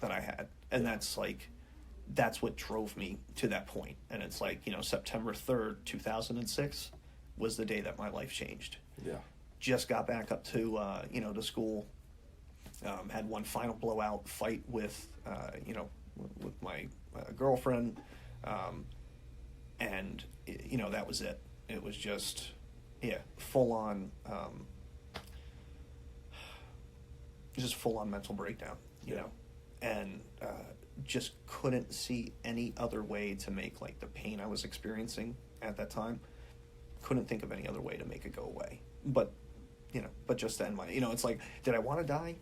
that I had. And that's what drove me to that point. And it's September 3rd, 2006 was the day that my life changed. Yeah. Just got back up to, to school. Had one final blowout fight with my girlfriend. And, that was it. It was just, full on, mental breakdown, you know, and just couldn't see any other way to make the pain I was experiencing at that time. Couldn't think of any other way to make it go away. But just to end my, it's did I want to die?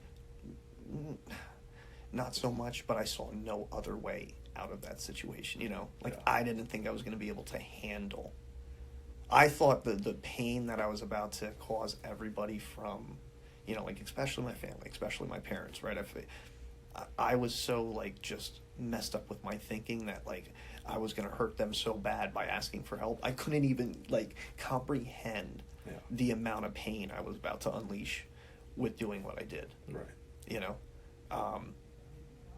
Not so much, but I saw no other way out of that situation, I didn't think I was going to be able to handle. I thought the pain that I was about to cause everybody from, especially my family, especially my parents, right? I was so, just messed up with my thinking that, I was going to hurt them so bad by asking for help. I couldn't even, comprehend the amount of pain I was about to unleash with doing what I did. Right.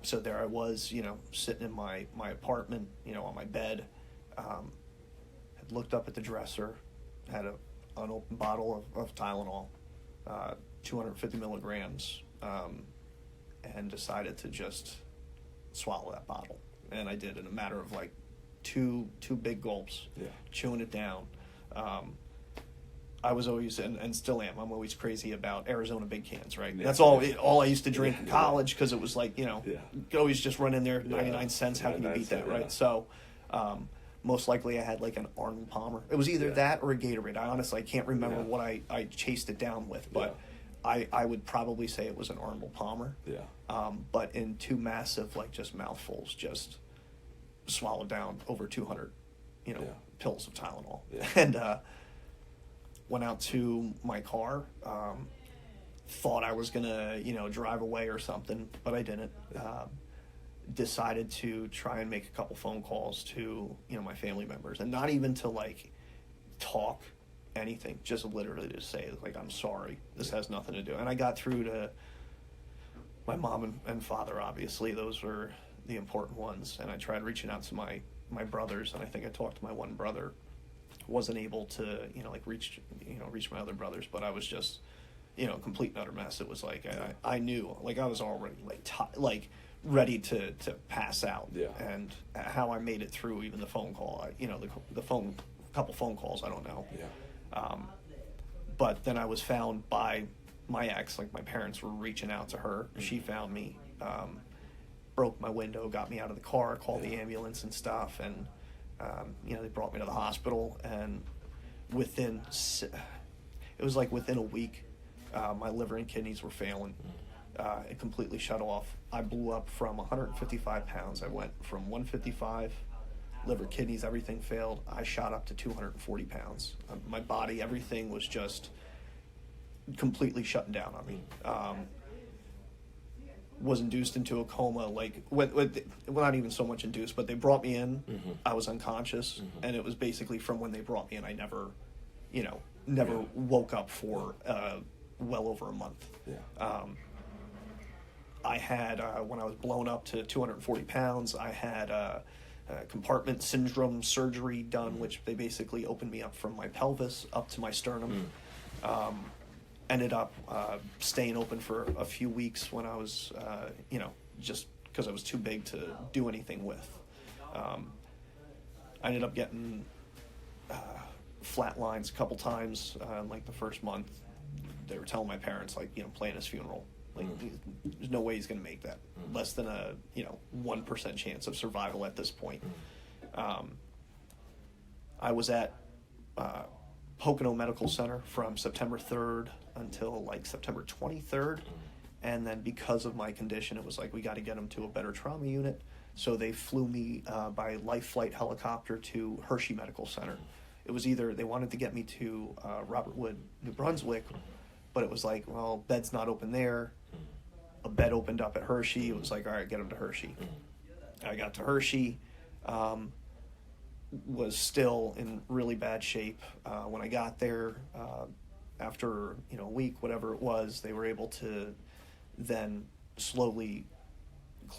So there I was, sitting in my apartment, on my bed, had looked up at the dresser, had an unopened bottle of Tylenol, 250 milligrams, and decided to just swallow that bottle. And I did in a matter of two big gulps, chewing it down. I was always, and still am, I'm always crazy about Arizona big cans, right? Yeah. That's all I used to drink in college, because it was you could always just run in there, 99 cents, how can you beat that, right? So, most likely I had an Arnold Palmer. It was either that or a Gatorade. I honestly can't remember what I chased it down with, but I would probably say it was an Arnold Palmer. Yeah. But in two massive, just mouthfuls, just swallowed down over 200, pills of Tylenol. Yeah. And, went out to my car, thought I was going to, drive away or something, but I didn't. Decided to try and make a couple phone calls to, my family members, and not even to, talk anything, just literally to say, I'm sorry, this has nothing to do. And I got through to my mom and father, obviously. Those were the important ones. And I tried reaching out to my brothers, and I think I talked to my one brother. Wasn't able to, reach my other brothers, but I was just, complete and utter mess. It was I knew, I was already ready to pass out. Yeah. And how I made it through even the phone call, couple phone calls, I don't know. Yeah. But then I was found by my ex, my parents were reaching out to her. Mm-hmm. She found me, broke my window, got me out of the car, called the ambulance and stuff, and they brought me to the hospital, and within a week, my liver and kidneys were failing. It completely shut off. I blew up from 155 pounds. I went from 155, liver, kidneys, everything failed. I shot up to 240 pounds. My body, everything was just completely shutting down on me. Was induced into a coma, well, not even so much induced, but they brought me in. Mm-hmm. I was unconscious, and it was basically from when they brought me in, I never woke up for well over a month. Yeah. I had, when I was blown up to 240 pounds, I had compartment syndrome surgery done, which they basically opened me up from my pelvis up to my sternum. Ended up staying open for a few weeks when I was, just because I was too big to do anything with. I ended up getting flat lines a couple times in the first month. They were telling my parents, plan his funeral. There's no way he's going to make that. Less than a 1% chance of survival at this point. I was at Pocono Medical Center from September 3rd until September 23rd, and then because of my condition, it was we got to get him to a better trauma unit, so they flew me by life flight helicopter to Hershey Medical Center. It was either they wanted to get me to Robert Wood, New Brunswick, but it was well, bed's not open there. A bed opened up at Hershey. It was all right, get him to Hershey. I got to Hershey. Was still in really bad shape. When I got there, after a week, whatever it was, they were able to then slowly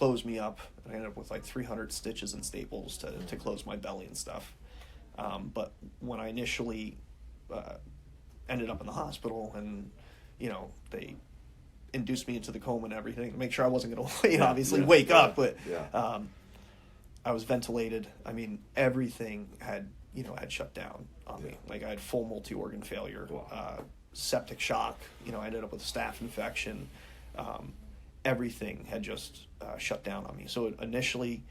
closed me up, and I ended up with like 300 stitches and staples to close my belly and stuff. But when I initially ended up in the hospital, and they induced me into the coma and everything to make sure I wasn't going to wake up, but I was ventilated. I mean, everything had shut down on me. Like, I had full multi-organ failure, septic shock. I ended up with a staph infection. Everything had just shut down on me. So initially,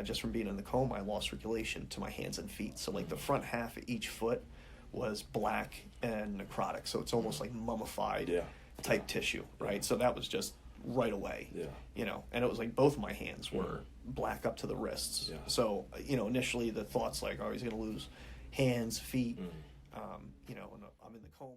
just from being in the coma, I lost circulation to my hands and feet. So like the front half of each foot was black and necrotic. So it's almost like mummified type tissue, right? So that was just right away, and it was like both my hands were black up to the wrists. So, initially the thoughts like, oh, he's going to lose hands, feet, and I'm in the coma.